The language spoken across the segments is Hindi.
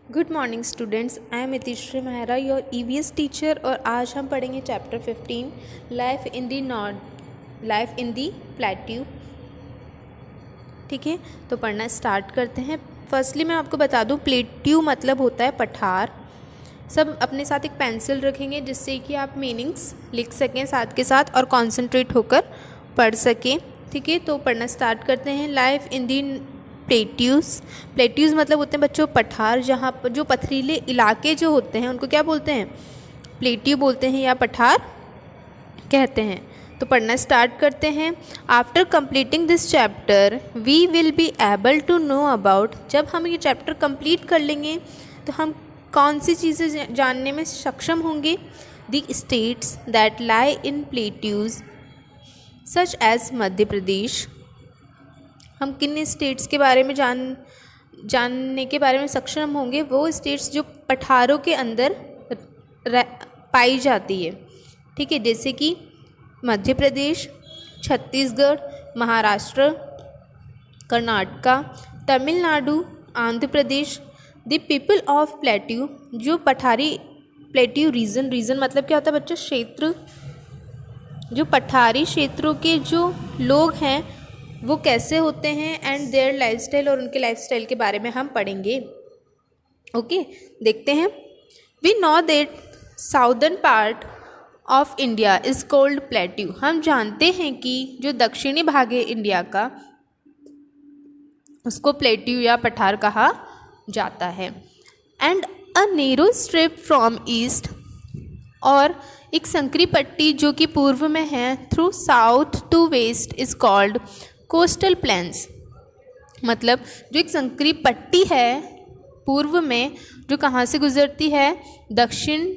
Good morning students, I am Itishree Mehra, your EVS teacher. और आज हम पढ़ेंगे chapter 15 life in the plateau. ठीक है, तो पढ़ना स्टार्ट करते हैं। फर्स्टली मैं आपको बता दूं, प्लेट्यू मतलब होता है पठार। सब अपने साथ एक पेंसिल रखेंगे जिससे कि आप मीनिंग्स लिख सकें साथ के साथ और कॉन्सेंट्रेट होकर पढ़ सकें। ठीक है, तो पढ़ना स्टार्ट करते हैं। लाइफ इन दी प्लेट्यूज़ मतलब होते हैं बच्चों पठार, जहाँ पर जो पथरीले इलाके जो होते हैं उनको क्या बोलते हैं, प्लेट्यू बोलते हैं या पठार कहते हैं। तो पढ़ना स्टार्ट करते हैं। After completing this chapter we will be able to know about, जब हम ये चैप्टर कंप्लीट कर लेंगे तो हम कौन सी चीज़ें जानने में सक्षम होंगे। The states that lie in plateaus such as Madhya Pradesh, हम किन स्टेट्स के बारे में जानने के बारे में सक्षम होंगे, वो स्टेट्स जो पठारों के अंदर पाई जाती है। ठीक है, जैसे कि Madhya Pradesh, Chhattisgarh, Maharashtra, Karnataka, Tamil Nadu, Andhra Pradesh. The people of plateau, जो प्लेट्यू रीजन मतलब क्या होता है बच्चों, क्षेत्र। जो पठारी क्षेत्रों के जो लोग हैं वो कैसे होते हैं, एंड देयर लाइफस्टाइल, और उनके लाइफस्टाइल के बारे में हम पढ़ेंगे। ओके, देखते हैं। We know that southern part of India is called plateau, हम जानते हैं कि जो दक्षिणी भाग है इंडिया का उसको प्लेट्यू या पठार कहा जाता है। And a narrow strip from east, और एक संकरी पट्टी जो कि पूर्व में है through south to west is called coastal plains, मतलब जो एक संकरी पट्टी है पूर्व में जो कहाँ से गुजरती है, दक्षिण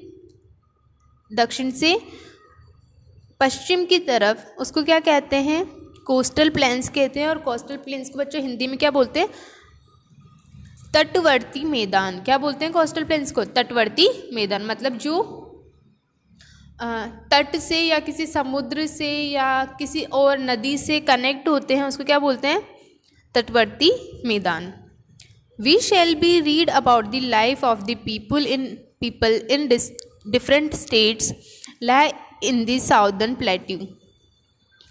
से पश्चिम की तरफ, उसको क्या कहते हैं, कोस्टल प्लेन्स कहते हैं। और कोस्टल प्लेन्स को बच्चों हिंदी में क्या बोलते हैं, तटवर्ती मैदान। क्या बोलते हैं कोस्टल प्लेन्स को, तटवर्ती मैदान। मतलब जो तट से या किसी समुद्र से या किसी और नदी से कनेक्ट होते हैं उसको क्या बोलते हैं, तटवर्ती मैदान। We shall be read about the life of the people in different states lie in the southern plateau,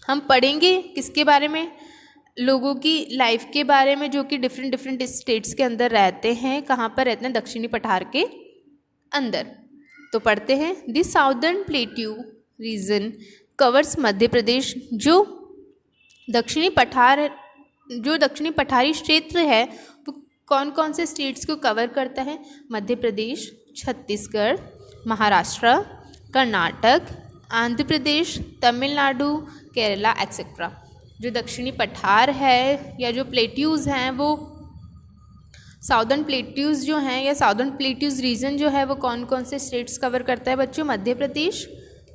हम पढ़ेंगे किसके बारे में, लोगों की लाइफ के बारे में जो कि डिफरेंट स्टेट्स के अंदर रहते हैं। कहाँ पर रहते हैं, दक्षिणी पठार के अंदर। तो पढ़ते हैं। The southern plateau region covers Madhya Pradesh, जो दक्षिणी पठारी क्षेत्र है वो कौन कौन से स्टेट्स को कवर करता है, मध्य प्रदेश, छत्तीसगढ़, महाराष्ट्र, कर्नाटक, आंध्र प्रदेश, तमिलनाडु, केरला एक्सेट्रा। जो दक्षिणी पठार है या जो प्लेट्यूज़ हैं वो साउदर्न प्लेट्यूज़ जो हैं या साउदर्न प्लेट्यूज़ रीजन जो है वो कौन कौन से स्टेट्स कवर करता है बच्चों, मध्य प्रदेश,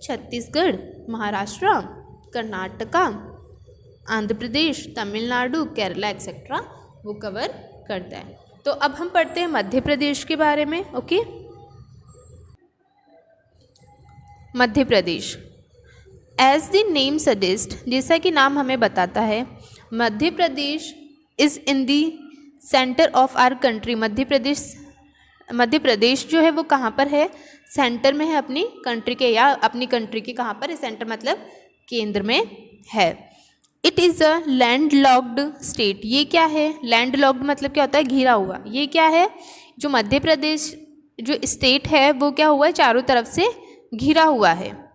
छत्तीसगढ़, महाराष्ट्र, कर्नाटका, आंध्र प्रदेश, तमिलनाडु, केरला एक्सेट्रा वो कवर करता है। तो अब हम पढ़ते हैं मध्य प्रदेश के बारे में। Okay, Madhya Pradesh as the name suggest, जैसा कि नाम हमें बताता है, Madhya Pradesh is in the centre of our country. Madhya Pradesh जो है वो कहाँ पर है, सेंटर में है अपनी कंट्री के, या अपनी कंट्री के कहाँ पर है, सेंटर मतलब केंद्र में है। It is a land locked state, ये क्या है, लैंड लॉक्ड मतलब क्या होता है, घिरा हुआ। ये क्या है, जो मध्य प्रदेश जो स्टेट है वो क्या हुआ है, चारों तरफ से घिरा हुआ है।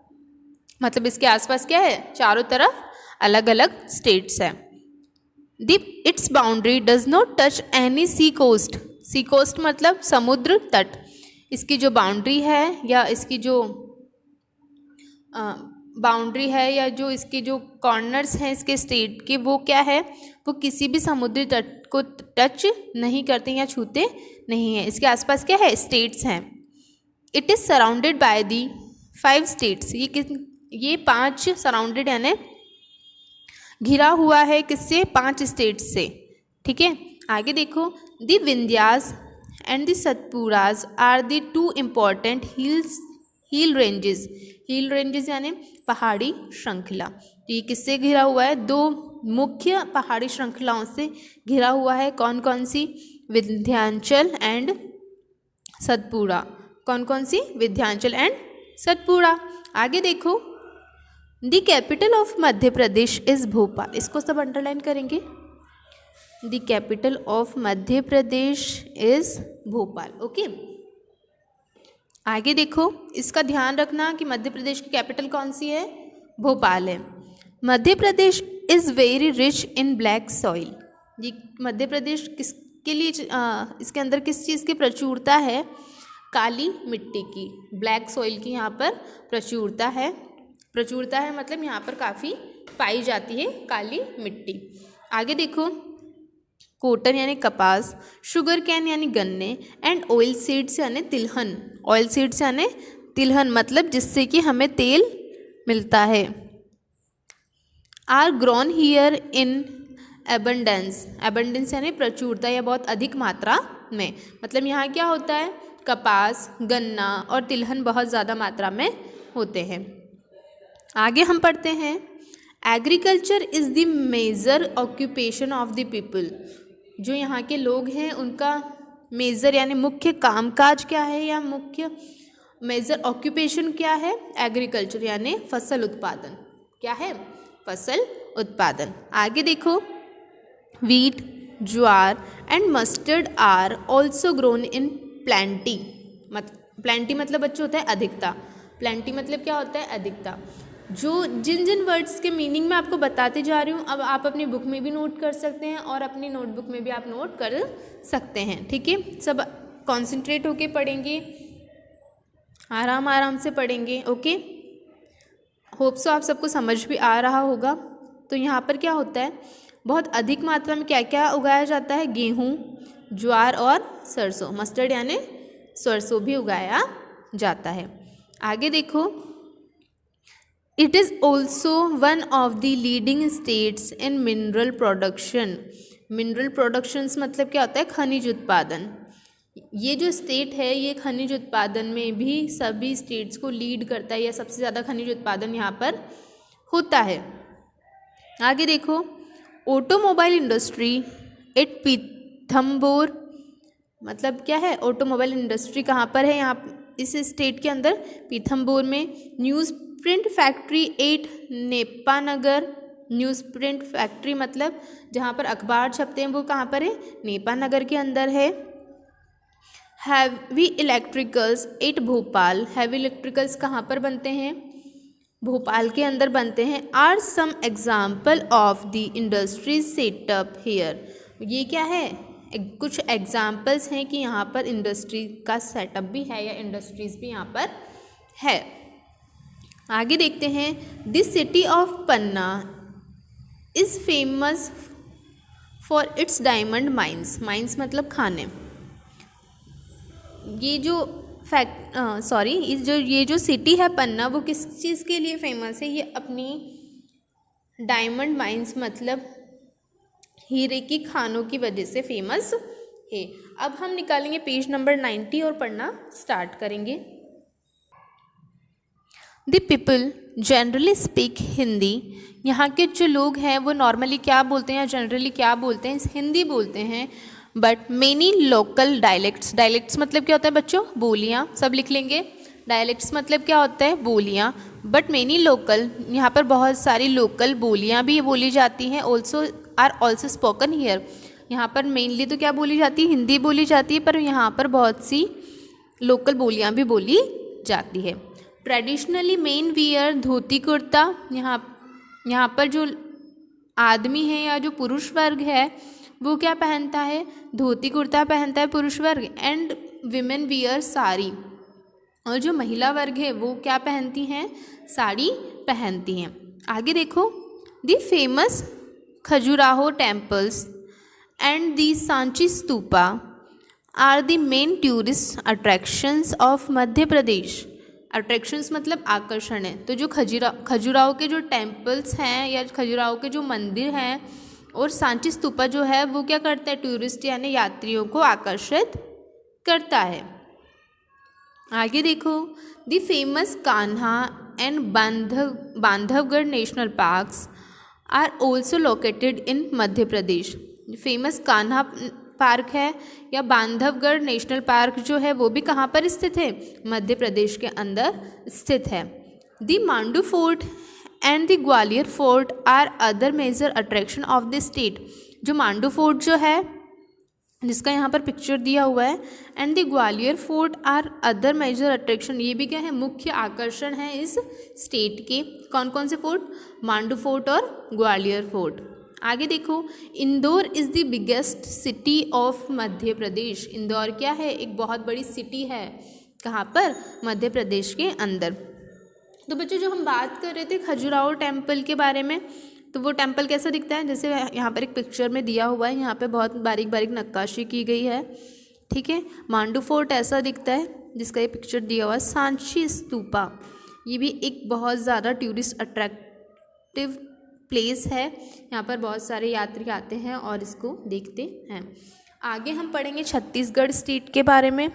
मतलब इसके आसपास क्या है, चारों तरफ अलग अलग स्टेट्स हैं। Its boundary does not touch any sea coast, sea coast मतलब समुद्र तट। इसकी जो बाउंड्री है या इसकी जो बाउंड्री है या जो इसके जो कॉर्नर्स हैं इसके स्टेट के, वो क्या है, वो किसी भी समुद्री तट को टच नहीं करते या छूते नहीं हैं। इसके आसपास क्या है, स्टेट्स हैं। It is surrounded by the 5 states, ये 5 सराउंडेड यानी घिरा हुआ है किससे, 5 स्टेट्स से। ठीक है, आगे देखो। The Vindhyas and the Satpuras are the 2 important hill ranges यानी पहाड़ी श्रृंखला। तो ये किससे घिरा हुआ है, 2 मुख्य पहाड़ी श्रृंखलाओं से घिरा हुआ है। कौन कौन सी, विंध्याचल एंड सतपुड़ा। कौन कौन सी? विंध्याचल एंड सतपुड़ा। आगे देखो, the capital of Madhya Pradesh is Bhopal. इसको सब अंडरलाइन करेंगे। The capital of Madhya Pradesh is Bhopal. Okay, आगे देखो, इसका ध्यान रखना कि मध्य प्रदेश की कैपिटल कौन सी है? भोपाल है। Madhya Pradesh is very rich in black soil. ये मध्य प्रदेश किसके लिए इसके अंदर किस चीज़ की प्रचुरता है? काली मिट्टी की, ब्लैक सॉइल की यहाँ पर प्रचुरता है। प्रचुरता है मतलब यहाँ पर काफ़ी पाई जाती है काली मिट्टी। आगे देखो, कॉटन यानी कपास, शुगर कैन यानी गन्ने, एंड ऑयल सीड्स यानी तिलहन। ऑयल सीड्स यानी तिलहन मतलब जिससे कि हमें तेल मिलता है। Are grown here in abundance. Abundance यानी प्रचुरता या बहुत अधिक मात्रा में, मतलब यहाँ क्या होता है? कपास, गन्ना और तिलहन बहुत ज़्यादा मात्रा में होते हैं। आगे हम पढ़ते हैं, agriculture is the major occupation of the people. जो यहाँ के लोग हैं उनका मेजर यानी मुख्य कामकाज क्या है या मुख्य मेजर ऑक्यूपेशन क्या है? एग्रीकल्चर यानी फसल उत्पादन। क्या है? फसल उत्पादन। आगे देखो, wheat, jowar and mustard are also grown in plenty. Plenty मतलब बच्चों होता है अधिकता। प्लेंटी मतलब क्या होता है? अधिकता। जो जिन जिन वर्ड्स के मीनिंग मैं आपको बताते जा रही हूँ, अब आप अपनी बुक में भी नोट कर सकते हैं और अपनी नोटबुक में भी आप नोट कर सकते हैं। ठीक है, सब कॉन्सेंट्रेट होके पढ़ेंगे, आराम आराम से पढ़ेंगे। ओके, होप सो आप सबको समझ भी आ रहा होगा। तो यहाँ पर क्या होता है? बहुत अधिक मात्रा में क्या क्या उगाया जाता है? गेहूँ, ज्वार और सरसों। मस्टर्ड यानी सरसों भी उगाया जाता है। आगे देखो, it is also one of the leading states in mineral production. Mineral productions मतलब क्या होता है? खनिज उत्पादन। ये जो स्टेट है ये खनिज उत्पादन में भी सभी स्टेट्स को लीड करता है या सबसे ज़्यादा खनिज उत्पादन यहाँ पर होता है। आगे देखो, ऑटोमोबाइल इंडस्ट्री एट पीथमपुर मतलब क्या है? ऑटोमोबाइल इंडस्ट्री कहाँ पर है? यहाँ इस स्टेट के अंदर पीथमपुर में। News print factory eight Nepanagar. News print factory मतलब जहाँ पर अखबार छपते हैं वो कहाँ पर है? नेपानगर के अंदर है। Heavy electricals at Bhopal. Heavy electricals कहाँ पर बनते हैं? भोपाल के अंदर बनते हैं। Are some example of the industries setup here. ये क्या है? कुछ एग्जाम्पल्स हैं कि यहाँ पर इंडस्ट्री का सेटअप भी है या इंडस्ट्रीज भी यहाँ पर है। आगे देखते हैं, this city of Panna is famous for its diamond mines. Mines मतलब खाने। ये जो सिटी है पन्ना वो किस चीज़ के लिए फेमस है? ये अपनी डायमंड माइंस मतलब हीरे की खानों की वजह से फेमस है। अब हम निकालेंगे पेज नंबर 90 और पढ़ना स्टार्ट करेंगे। The people generally speak Hindi. यहाँ के जो लोग हैं वो नॉर्मली क्या बोलते हैं या जनरली क्या बोलते हैं? हिंदी बोलते हैं। But many local dialects. Dialects मतलब क्या होता है बच्चों? बोलियाँ। सब लिख लेंगे। डायलेक्ट्स मतलब क्या होता है? बोलियाँ। बट मेनी लोकल, यहाँ पर बहुत सारी लोकल बोलियाँ भी बोली जाती हैं। Are also spoken here. यहाँ पर मेनली तो क्या बोली जाती है? हिंदी बोली जाती है, पर यहाँ पर बहुत सी लोकल बोलियाँ भी बोली जाती है। Traditionally main wear dhoti kurta. यहाँ पर जो आदमी है या जो पुरुष वर्ग है वो क्या पहनता है? धोती कुर्ता पहनता है पुरुष वर्ग। And women wear sari. और जो महिला वर्ग है वो क्या पहनती हैं? साड़ी पहनती हैं। आगे देखो, the famous Khajuraho temples and the Sanchi stupa are the main tourist attractions of Madhya Pradesh. Attractions मतलब आकर्षण है। तो जो खजुराहो के जो टेम्पल्स हैं या खजुराहो के जो मंदिर हैं और सांची स्तूपा जो है वो क्या करता है? टूरिस्ट यानी यात्रियों को आकर्षित करता है। आगे देखो, the famous Kanha and Bandhavgarh national parks are also located in Madhya Pradesh. Famous Kanha park है या बांधवगढ़ नेशनल पार्क जो है वो भी कहाँ पर स्थित है, मध्य प्रदेश के अंदर स्थित है। The Mandu fort and the Gwalior fort are other major attraction of the state. जो मांडू फोर्ट जो है जिसका यहाँ पर पिक्चर दिया हुआ है, and the Gwalior fort are other major attraction, ये भी क्या है, मुख्य आकर्षण है इस स्टेट के। कौन कौन से फोर्ट, मांडू फोर्ट और ग्वालियर फोर्ट। आगे देखो, Indore is the biggest city of Madhya Pradesh. Indore क्या है, एक बहुत बड़ी सिटी है, कहाँ पर, मध्य प्रदेश के अंदर। तो बच्चों जो हम बात कर रहे थे खजुराहो टेम्पल के बारे में, तो वो टेम्पल कैसा दिखता है, जैसे यहाँ पर एक पिक्चर में दिया हुआ है, यहाँ पे बहुत बारीक बारीक नक्काशी की गई है, ठीक है। मांडू फोर्ट ऐसा दिखता है जिसका ये पिक्चर दिया हुआ है। सांची स्तूपा, ये भी एक बहुत ज़्यादा टूरिस्ट अट्रैक्टिव प्लेस है, यहाँ पर बहुत सारे यात्री आते हैं और इसको देखते हैं। आगे हम पढ़ेंगे छत्तीसगढ़ स्टेट के बारे में,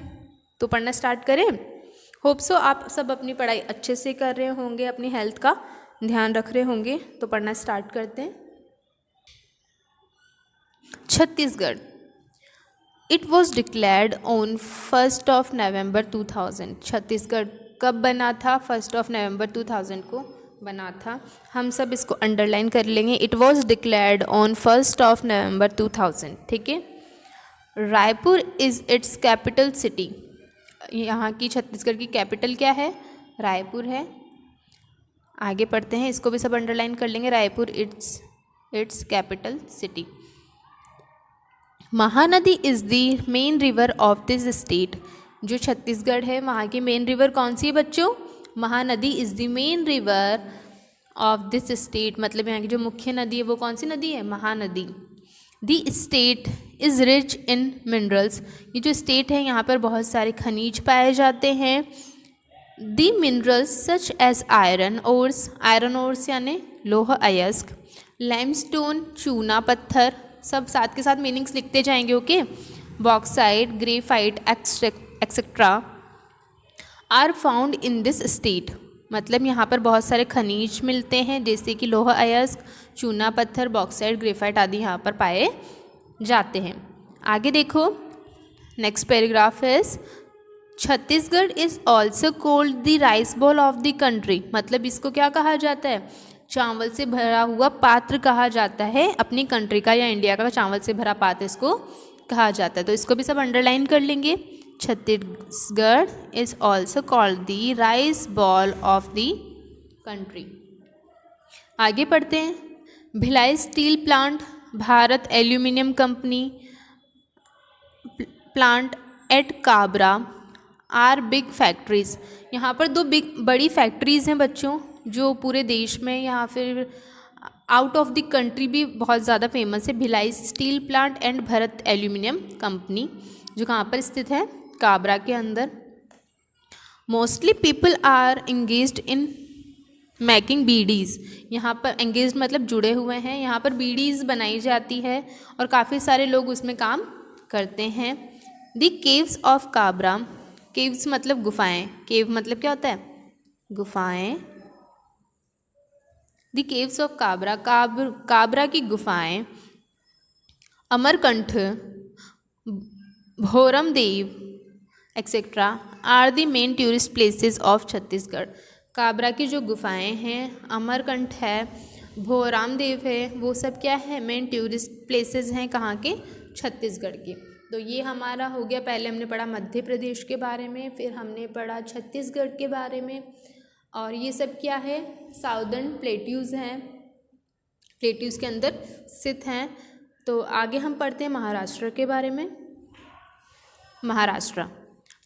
तो पढ़ना स्टार्ट करें। होप सो आप सब अपनी पढ़ाई अच्छे से कर रहे होंगे, अपनी हेल्थ का ध्यान रख रहे होंगे, तो पढ़ना स्टार्ट करते हैं। Chhattisgarh, it was declared on 1 नवंबर 2000। छत्तीसगढ़ कब बना था, 1 नवंबर 2000 को बना था। हम सब इसको अंडरलाइन कर लेंगे, इट वॉज डिक्लेयर्ड ऑन 1 नवंबर 2000, ठीक है। Raipur is it's capital city, यहाँ की छत्तीसगढ़ की कैपिटल क्या है, रायपुर है। आगे पढ़ते हैं, इसको भी सब अंडरलाइन कर लेंगे, Raipur it's capital city. Mahanadi is the main river of this state. जो छत्तीसगढ़ है वहाँ की मेन रिवर कौन सी है बच्चों, Mahanadi is the main river of this state, मतलब यहाँ की जो मुख्य नदी है वो कौन सी नदी है, Mahanadi. The state is rich in minerals, ये जो स्टेट है यहाँ पर बहुत सारे खनिज पाए जाते हैं। The minerals such as iron ores यानी लोह अयस्क, लाइमस्टोन चूना पत्थर, सब साथ के साथ मीनिंग्स लिखते जाएंगे, okay. Bauxite, graphite etcetera are found in this state, मतलब यहाँ पर बहुत सारे खनिज मिलते हैं जैसे कि लोह अयस्क, चूना पत्थर, बॉक्साइट, ग्रेफाइट आदि यहाँ पर पाए जाते हैं। आगे देखो, next paragraph is Chhattisgarh is also called the rice bowl of the country, मतलब इसको क्या कहा जाता है, चावल से भरा हुआ पात्र कहा जाता है, अपनी कंट्री का या इंडिया का चावल से भरा पात्र इसको कहा जाता है। तो इसको भी सब अंडरलाइन कर लेंगे, Chhattisgarh is also called the rice bowl of the country. आगे पढ़ते हैं, Bhilai steel plant, Bharat aluminium company plant at काबरा आर बिग फैक्ट्रीज़। यहाँ पर दो बड़ी फैक्ट्रीज़ हैं बच्चों जो पूरे देश में या फिर आउट ऑफ द कंट्री भी बहुत ज़्यादा फेमस है। Bhilai steel plant and Bharat aluminium company जो कहाँ पर स्थित है, काबरा के अंदर। Mostly people are engaged in making bidis, यहाँ पर एंगेज्ड मतलब जुड़े हुए हैं, यहाँ पर बीडीज़ बनाई जाती है और काफ़ी सारे लोग उसमें काम करते हैं। The caves of Kabra, caves मतलब गुफाएं, केव मतलब क्या होता है, गुफाएं। The caves of Kabra, Kabra की गुफाएं। Amarkantak, Bhoramdeo etcetera are the main tourist places of Chhattisgarh. Kabra की जो गुफाएं हैं, अमरकंठ है, भोरामदेव है, वो सब क्या है, मेन टूरिस्ट प्लेसेस हैं कहाँ के, छत्तीसगढ़ के। तो ये हमारा हो गया, पहले हमने पढ़ा मध्य प्रदेश के बारे में, फिर हमने पढ़ा छत्तीसगढ़ के बारे में, और ये सब क्या है, साउदर्न प्लेट्यूज़ हैं, प्लेट्यूज़ के अंदर स्थित हैं। तो आगे हम पढ़ते हैं महाराष्ट्र के बारे में। Maharashtra,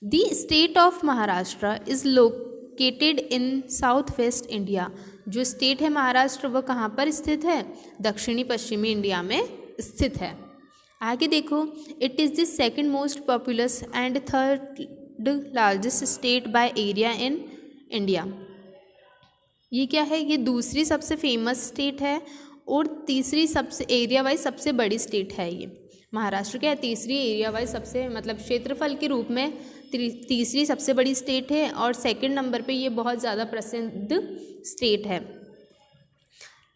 the state of Maharashtra is located in south west India. जो स्टेट है महाराष्ट्र वो कहाँ पर स्थित है, दक्षिणी पश्चिमी इंडिया में स्थित है। आगे देखो, it is the second most populous and third largest state by area in India. ये क्या है, ये दूसरी सबसे फेमस स्टेट है और तीसरी सबसे एरिया वाइज सबसे बड़ी स्टेट है। ये महाराष्ट्र क्या है, तीसरी एरिया वाइज सबसे मतलब क्षेत्रफल के रूप में तीसरी सबसे बड़ी स्टेट है और सेकंड नंबर पे ये बहुत ज़्यादा प्रसिद्ध स्टेट है।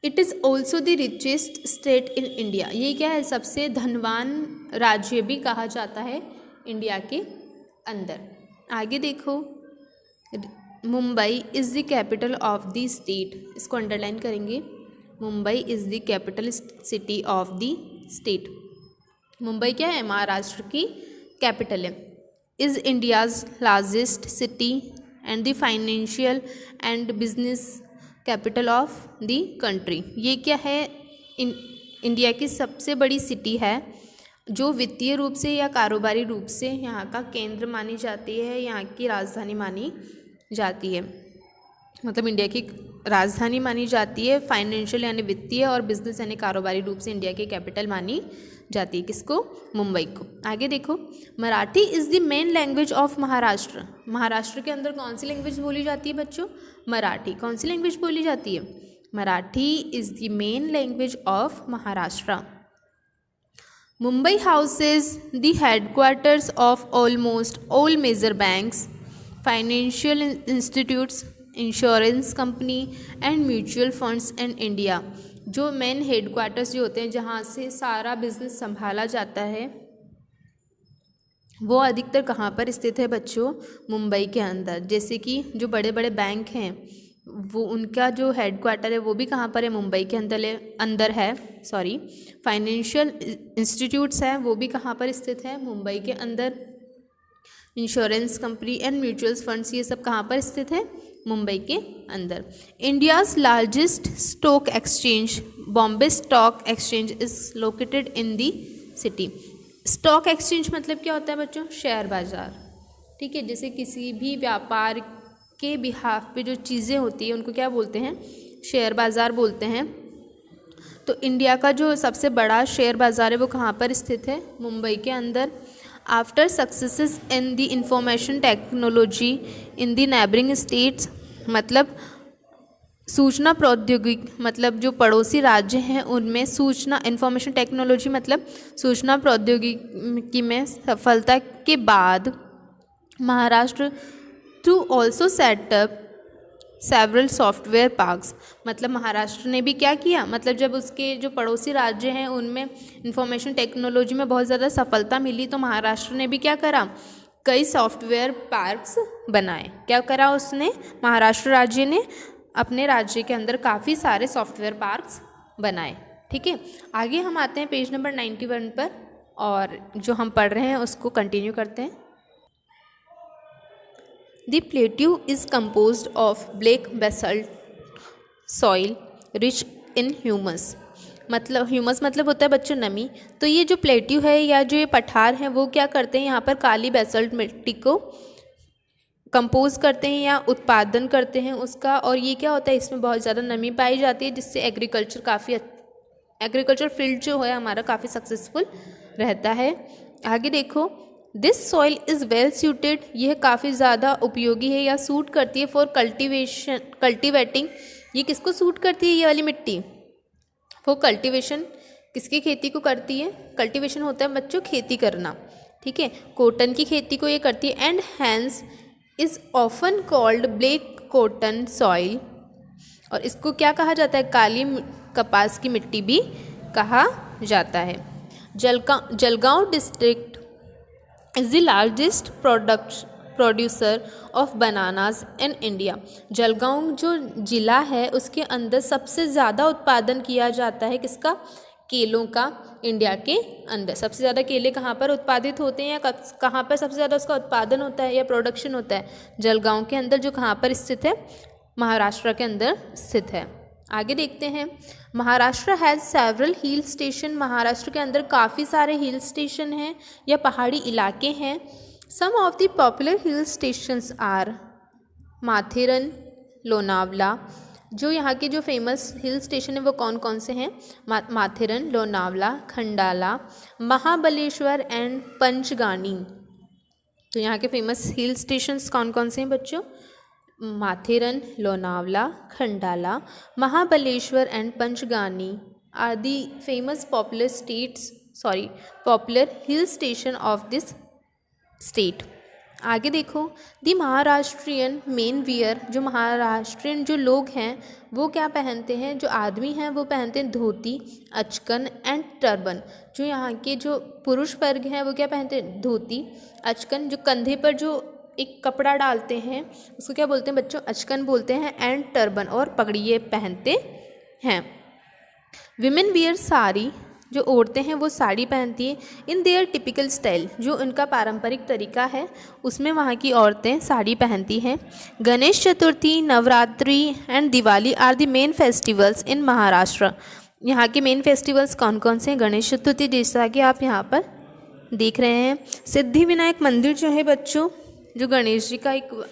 It is also the richest state in India. ये क्या है, सबसे धनवान राज्य भी कहा जाता है इंडिया के अंदर। आगे देखो, Mumbai is the capital of the state, इसको अंडरलाइन करेंगे। Mumbai is the capital city of the state. Mumbai क्या है, महाराष्ट्र की कैपिटल है। Is India's largest city and the financial and business capital of the country. ये क्या है, इंडिया की सबसे बड़ी सिटी है जो वित्तीय रूप से या कारोबारी रूप से यहाँ का केंद्र मानी जाती है, यहाँ की राजधानी मानी जाती है। मतलब इंडिया की राजधानी मानी जाती है, फाइनेंशियल यानी वित्तीय और बिजनेस यानी कारोबारी रूप से इंडिया की कैपिटल मानी जाती है। किसको, मुंबई को। आगे देखो, Marathi is the main language of Maharashtra. Maharashtra के अंदर कौन सी लैंग्वेज बोली जाती है बच्चों, मराठी। कौन सी लैंग्वेज बोली जाती है, Marathi is the main language of Maharashtra. Mumbai houses the headquarters of almost all major banks, financial institutes, insurance company and mutual funds in India. जो मेन हेडक्वार्टर्स जो होते हैं जहाँ से सारा बिजनेस संभाला जाता है, वो अधिकतर कहाँ पर स्थित है बच्चों, मुंबई के अंदर। जैसे कि जो बड़े बड़े बैंक हैं वो उनका जो हेडक्वार्टर है वो भी कहाँ पर है, मुंबई के अंदर है। फाइनेंशियल इंस्टीट्यूट्स हैं वो भी कहाँ पर स्थित है, मुंबई के अंदर। Insurance company and mutual funds ये सब कहाँ पर स्थित है, मुंबई के अंदर। India's largest stock exchange Bombay stock exchange is located in the city. Stock exchange मतलब क्या होता है बच्चों, शेयर बाजार। ठीक है, जैसे किसी भी व्यापार के बिहाफ पे जो चीज़ें होती हैं उनको क्या बोलते हैं, शेयर बाजार बोलते हैं। तो इंडिया का जो सबसे बड़ा शेयर बाजार है वो कहाँ पर स्थित है, मुंबई के अंदर। After successes in the information technology in the neighbouring states, मतलब सूचना प्रौद्योगिकी, मतलब जो पड़ोसी राज्य हैं उनमें सूचना, इंफॉर्मेशन टेक्नोलॉजी मतलब सूचना प्रौद्योगिकी में सफलता के बाद Maharashtra through also setup several software parks. मतलब महाराष्ट्र ने भी क्या किया, मतलब जब उसके जो पड़ोसी राज्य हैं उनमें इंफॉर्मेशन टेक्नोलॉजी में बहुत ज़्यादा सफलता मिली तो महाराष्ट्र ने भी क्या करा, कई सॉफ्टवेयर पार्क्स बनाए। क्या करा उसने, महाराष्ट्र राज्य ने अपने राज्य के अंदर काफ़ी सारे सॉफ्टवेयर पार्क्स बनाए। ठीक है, आगे हम आते हैं पेज नंबर 91 पर और जो हम पढ़ रहे हैं उसको कंटिन्यू करते हैं। The plateau is composed of black basalt soil rich in humus। मतलब ह्यूमस मतलब होता है बच्चों नमी। तो ये जो प्लेट्यू है या जो ये पठार हैं वो क्या करते हैं, यहाँ पर काली बेसल्ट मिट्टी को कंपोज करते हैं या उत्पादन करते हैं उसका। और ये क्या होता है, इसमें बहुत ज़्यादा नमी पाई जाती है जिससे एग्रीकल्चर फील्ड जो है हमारा काफ़ी सक्सेसफुल रहता है। आगे देखो, this soil is well suited, यह काफ़ी ज़्यादा उपयोगी है या सूट करती है फॉर कल्टिवेटिंग। ये किसको सूट करती है, ये वाली मिट्टी, वो कल्टिवेशन किसकी खेती को करती है, कल्टिवेशन होता है बच्चों खेती करना। ठीक है, कॉटन की खेती को ये करती है। And hence is often called black cotton soil, और इसको क्या कहा जाता है, काली कपास की मिट्टी भी कहा जाता है। Jalgaon district is the largest producer of bananas in India. Jalgaon जो ज़िला है उसके अंदर सबसे ज़्यादा उत्पादन किया जाता है किसका, केलों का। इंडिया के अंदर सबसे ज़्यादा केले कहाँ पर उत्पादित होते हैं या कहाँ पर सबसे ज़्यादा उसका उत्पादन होता है या प्रोडक्शन होता है, जलगांव के अंदर, जो कहाँ पर स्थित है, महाराष्ट्र के अंदर स्थित है। आगे देखते हैं, Maharashtra has several hill station. Maharashtra के अंदर काफ़ी सारे हिल स्टेशन हैं या पहाड़ी इलाके हैं। Some of the popular hill stations are Matheran, Lonavala. जो यहाँ के जो फेमस हिल स्टेशन है वो कौन कौन से हैं, माथेरन, लोनावला, खंडाला, महाबलेश्वर एंड पंचगानी। तो यहाँ के फेमस हिल स्टेशंस कौन कौन से हैं बच्चों, Matheran, Lonavala, Khandala, Mahabaleshwar and Panchgani are the famous popular hill station of this state. आगे देखो, दी महाराष्ट्रियन मेन वियर, जो महाराष्ट्रियन जो लोग हैं वो क्या पहनते हैं, जो आदमी हैं वो पहनते हैं धोती, अचकन एंड टर्बन। जो यहाँ के जो पुरुष वर्ग हैं वो क्या पहनते हैं, धोती, अचकन, जो कंधे पर जो एक कपड़ा डालते हैं उसको क्या बोलते हैं बच्चों, अचकन बोलते हैं, एंड टर्बन, और पगड़िए पहनते हैं। विमेन वियर साड़ी, जो औरतें हैं वो साड़ी पहनती हैं, इन देयर टिपिकल स्टाइल, जो उनका पारंपरिक तरीका है उसमें वहाँ की औरतें साड़ी पहनती हैं। Ganesh Chaturthi, Navratri and Diwali are the main festivals in Maharashtra. यहाँ के मेन फेस्टिवल्स कौन कौन से हैं, गणेश चतुर्थी जैसा कि आप यहाँ पर देख रहे हैं। सिद्धि विनायक मंदिर जो है बच्चों, जो गणेश जी का एक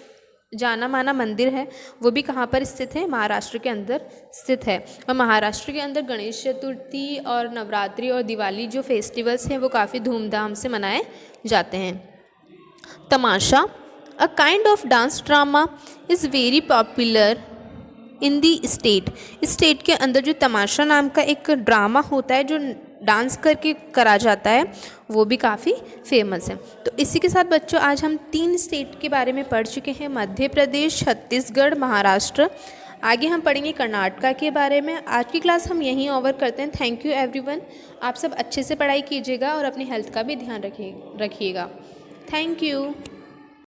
जाना माना मंदिर है, वो भी कहाँ पर स्थित है, महाराष्ट्र के अंदर स्थित है। और महाराष्ट्र के अंदर गणेश चतुर्थी और नवरात्रि और दिवाली जो फेस्टिवल्स हैं वो काफ़ी धूमधाम से मनाए जाते हैं। Tamasha, a kind of dance drama, is very popular in the state. State के अंदर जो तमाशा नाम का एक ड्रामा होता है जो डांस करके करा जाता है वो भी काफ़ी फेमस है। तो इसी के साथ बच्चों आज हम 3 स्टेट के बारे में पढ़ चुके हैं, मध्य प्रदेश, छत्तीसगढ़, महाराष्ट्र। आगे हम पढ़ेंगे कर्नाटका के बारे में। आज की क्लास हम यहीं ओवर करते हैं। Thank you everyone. आप सब अच्छे से पढ़ाई कीजिएगा और अपनी हेल्थ का भी ध्यान रखिएगा। Thank you.